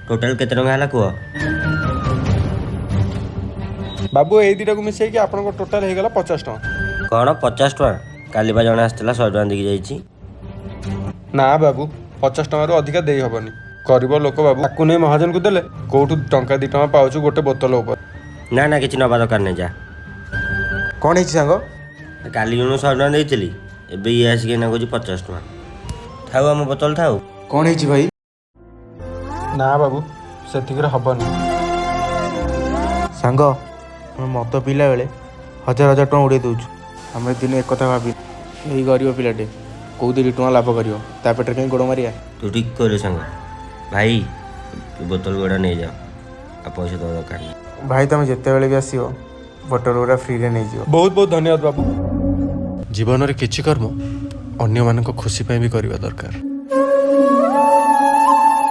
Total କେତେ ଟଙ୍କା ହେଲା କୁହ? ବାବୁ ଏଇ ଦୁଇଟାକୁ ମିଶେଇକି ଆପଣଙ୍କ ଟୋଟାଲ ହେଇଗଲା 50 ଟଙ୍କା। କ'ଣ 50 ଟଙ୍କା? କାଲି ବା ଜଣେ ଆସିଥିଲା 100 ଟଙ୍କା ଦେଇକି ଯାଇଛି। ନା ବାବୁ 50 ଟଙ୍କାରୁ ଅଧିକା ଦେଇ ହବନି। ଗରିବ ଲୋକ ବାବୁ, ତାକୁ ନେଇ ମହାଜନକୁ ଦେଲେ କୋଉଠୁ ଟଙ୍କା 2 ଟଙ୍କା ପାଉଛୁ ଗୋଟେ ବୋତଲ ଉପରେ। ନା ନା କିଛି ନେବା ଦରକାର ନାହିଁ, ଯା। କ'ଣ ହେଇଛି ସାଙ୍ଗ? କାଲି ଜଣକୁ 100 ଟଙ୍କା ଦେଇଥିଲି, ଏବେ ଇଏ ଆସିକି ଏଇନା କହୁଛି 50 ଟଙ୍କା। ଥାଉ ଆମ ବୋତଲ ଥାଉ। କ'ଣ ହେଇଛି ଭାଇ? ନା ବାବୁ ସେତିକିରେ ହବନି। ସାଙ୍ଗ, ଆମେ ମଦ ପିଇଲା ବେଳେ ହଜାର ହଜାର ଟଙ୍କା ଉଡ଼େଇ ଦେଉଛୁ। ଆମେ ଦିନେ ଏକଥା ଭାବି, ଏଇ ଗରିବ ପିଲାଟେ କେଉଁ 2 ଟଙ୍କା ଲାଭ କରିବ, ତା ପେଟରେ କାହିଁ ଗୋଡ଼ ମାରିବା? ତୁ ଠିକ୍ କହିଲୁ ସାଙ୍ଗ। ଭାଇ ବୋତଲ ଗୁଡ଼ା ନେଇଯାଅ, ଆଉ ପଇସା ଦେବା ଦରକାର ନାହିଁ। ଭାଇ ତମେ ଯେତେବେଳେ ବି ଆସିବ ବୋଟଲ ଗୁଡ଼ା ଫ୍ରିରେ ନେଇଯିବ। ବହୁତ ବହୁତ ଧନ୍ୟବାଦ ବାବୁ। ଜୀବନରେ କିଛି କର୍ମ ଅନ୍ୟମାନଙ୍କ ଖୁସି ପାଇଁ ବି କରିବା ଦରକାର।